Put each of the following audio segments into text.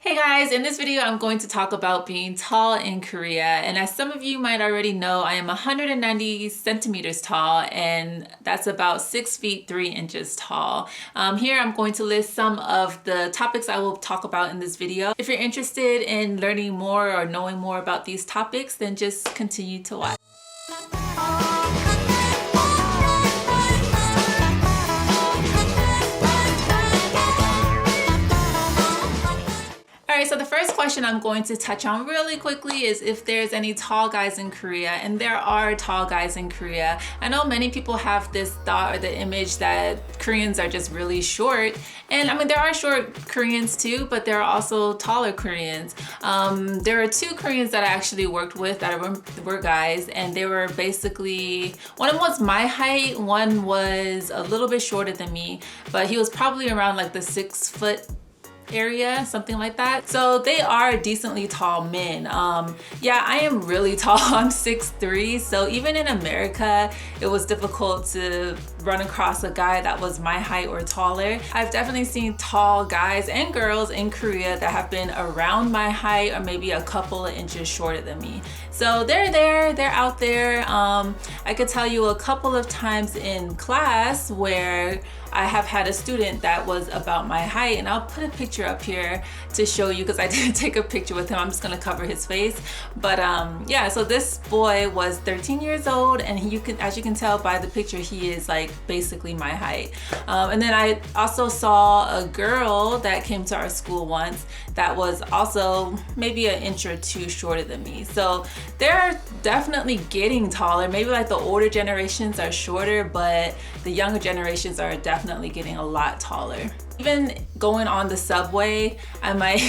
Hey guys, in this video I'm going to talk about being tall in Korea, and as some of you might already know, I am 190 centimeters tall, and that's about 6 feet 3 inches tall. Here I'm going to list some of the topics I will talk about in this video. If you're interested in learning more or knowing more about these topics, then just continue to watch. Alright, so the first question I'm going to touch on really quickly is if there's any tall guys in Korea, and there are tall guys in Korea. I know many people have this thought or the image that Koreans are just really short, and I mean there are short Koreans too, but there are also taller Koreans. There are two Koreans that I actually worked with that were guys, and they were basically, one of them was my height, one was a little bit shorter than me, but he was probably around like the 6 foot area, something like that. So they are decently tall men. Yeah, I am really tall. I'm 6'3", so even in America it was difficult to run across a guy that was my height or taller. I've definitely seen tall guys and girls in Korea that have been around my height or maybe a couple of inches shorter than me. So they're out there. I could tell you a couple of times in class where I have had a student that was about my height, and I'll put a picture up here to show you because I didn't take a picture with him. I'm just gonna cover his face. But yeah, so this boy was 13 years old, and as you can tell by the picture, he is like basically my height. And then I also saw a girl that came to our school once that was also maybe an inch or two shorter than me. So they're definitely getting taller. Maybe like the older generations are shorter, but the younger generations are definitely getting a lot taller. Even going on the subway, I might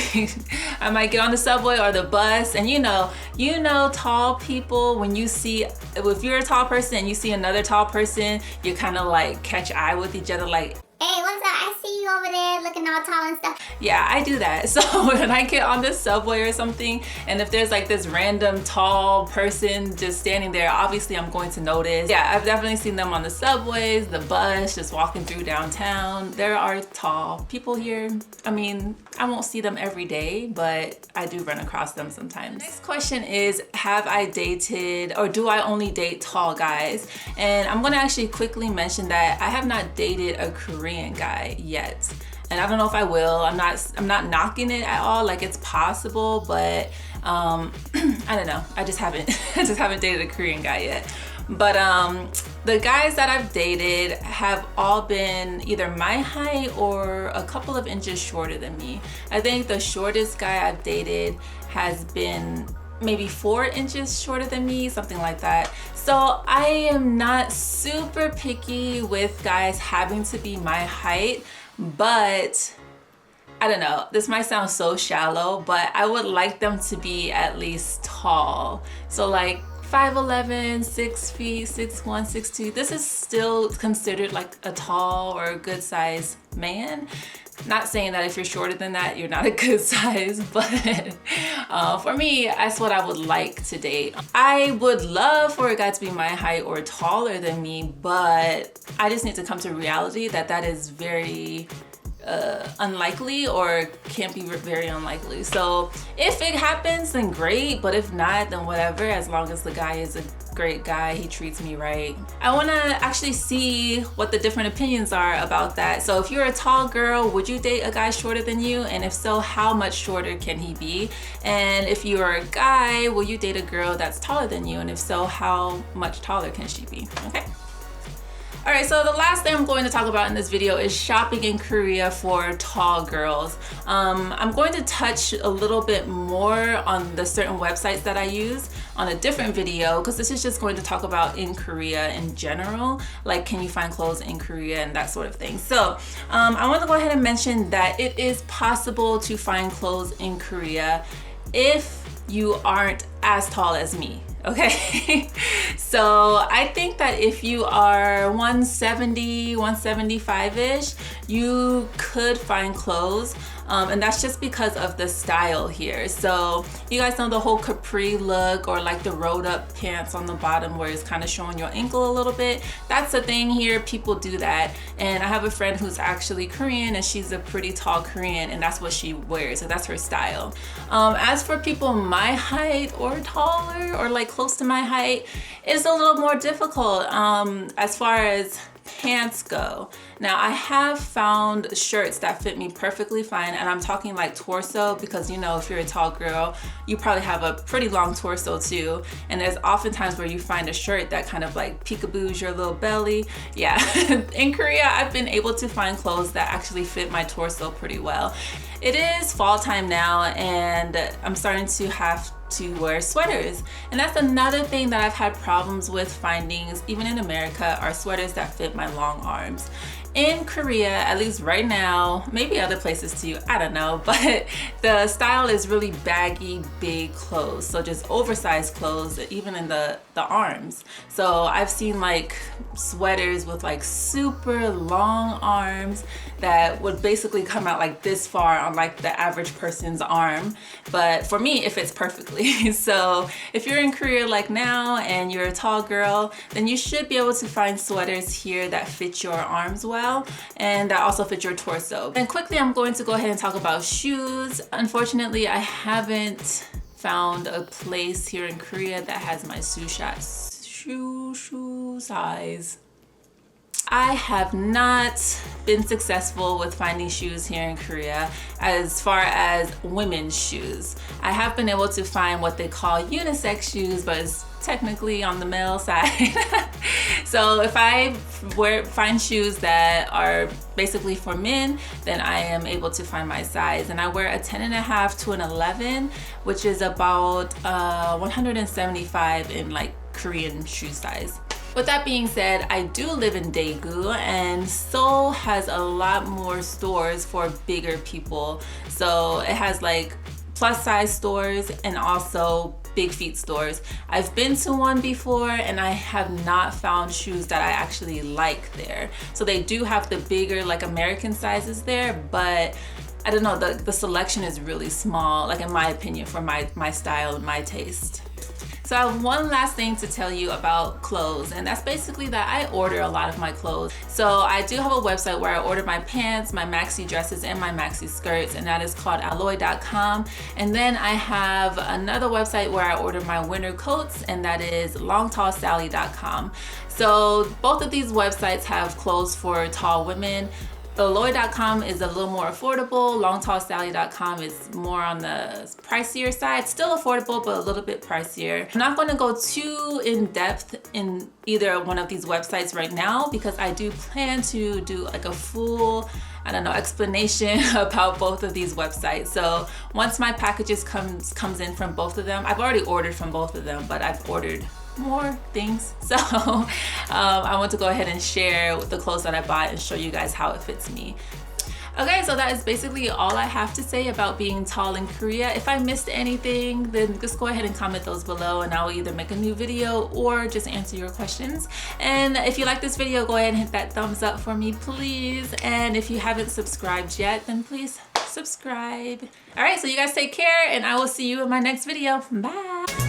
get on the subway or the bus, and you know tall people, when you see, if you're a tall person and you see another tall person, you kind of like catch eye with each other like, hey, what's up? I see you over there looking all tall and stuff. Yeah, I do that. So when I get on the subway or something, and if there's like this random tall person just standing there, obviously I'm going to notice. Yeah, I've definitely seen them on the subways, the bus, just walking through downtown. There are tall people here. I mean, I won't see them every day, but I do run across them sometimes. Next question is, have I dated, or do I only date tall guys? And I'm gonna actually quickly mention that I have not dated a Korean guy yet. And I don't know if I will. I'm not knocking it at all. Like, it's possible, but I don't know. I just haven't dated a Korean guy yet. But the guys that I've dated have all been either my height or a couple of inches shorter than me. I think the shortest guy I've dated has been maybe 4 inches shorter than me, something like that. So I am not super picky with guys having to be my height, but I don't know, this might sound so shallow, but I would like them to be at least tall. So like 5'11", 6 feet, 6'1", 6'2". This is still considered like a tall or a good size man. Not saying that if you're shorter than that, you're not a good size, but for me, that's what I would like to date. I would love for a guy to be my height or taller than me, but I just need to come to reality that that is very unlikely, or can't be very unlikely. So if it happens, then great, but if not, then whatever, as long as the guy is a great guy, he treats me right. I want to actually see what the different opinions are about that. So if you're a tall girl, would you date a guy shorter than you? And if so, how much shorter can he be? And if you're a guy, will you date a girl that's taller than you? And if so, how much taller can she be? Okay. All right, so the last thing I'm going to talk about in this video is shopping in Korea for tall girls. I'm going to touch a little bit more on the certain websites that I use on a different video, because this is just going to talk about in Korea in general, like can you find clothes in Korea and that sort of thing. So I want to go ahead and mention that it is possible to find clothes in Korea if you aren't as tall as me. Okay, so I think that if you are 170, 175-ish, you could find clothes. and that's just because of the style here. So you guys know the whole capri look, or like the rolled up pants on the bottom where it's kind of showing your ankle a little bit. That's the thing here, people do that. And I have a friend who's actually Korean, and she's a pretty tall Korean, and that's what she wears, so that's her style. As for people my height or taller, or like close to my height, it's a little more difficult as far as pants go. Now I have found shirts that fit me perfectly fine, and I'm talking like torso, because you know, if you're a tall girl, you probably have a pretty long torso too, and there's oftentimes where you find a shirt that kind of like peekaboos your little belly. Yeah. In Korea, I've been able to find clothes that actually fit my torso pretty well. It is fall time now, and I'm starting to have to wear sweaters, and that's another thing that I've had problems with finding, even in America, are sweaters that fit my long arms. In Korea, at least right now, maybe other places too, I don't know, but the style is really baggy, big clothes. So just oversized clothes, even in the arms. So I've seen like sweaters with like super long arms that would basically come out like this far on like the average person's arm. But for me, it fits perfectly. So if you're in Korea like now and you're a tall girl, then you should be able to find sweaters here that fit your arms well, and that also fit your torso. And quickly, I'm going to go ahead and talk about shoes. Unfortunately, I haven't found a place here in Korea that has my shoe size. I have not been successful with finding shoes here in Korea as far as women's shoes. I have been able to find what they call unisex shoes, but it's technically on the male side. So if I find shoes that are basically for men, then I am able to find my size. And I wear a 10.5 to an 11, which is about 175 in like Korean shoe size. With that being said, I do live in Daegu, and Seoul has a lot more stores for bigger people. So it has like plus size stores and also big feet stores. I've been to one before, and I have not found shoes that I actually like there. So they do have the bigger like American sizes there, but I don't know, the selection is really small, like in my opinion, for my style and my taste. So I have one last thing to tell you about clothes, and that's basically that I order a lot of my clothes. So I do have a website where I order my pants, my maxi dresses, and my maxi skirts, and that is called alloy.com. And then I have another website where I order my winter coats, and that is longtallsally.com. So both of these websites have clothes for tall women. Alloy.com is a little more affordable. Longtallsally.com is more on the pricier side. Still affordable, but a little bit pricier. I'm not going to go too in depth in either one of these websites right now, because I do plan to do like a full, I don't know, explanation about both of these websites. So once my packages comes in from both of them, I've already ordered from both of them, but I've ordered more things. So I want to go ahead and share the clothes that I bought and show you guys how it fits me. Okay, so that is basically all I have to say about being tall in Korea. If I missed anything, then just go ahead and comment those below, and I will either make a new video or just answer your questions. And if you like this video, go ahead and hit that thumbs up for me, please. And if you haven't subscribed yet, then please subscribe. All right, so you guys take care, and I will see you in my next video. Bye.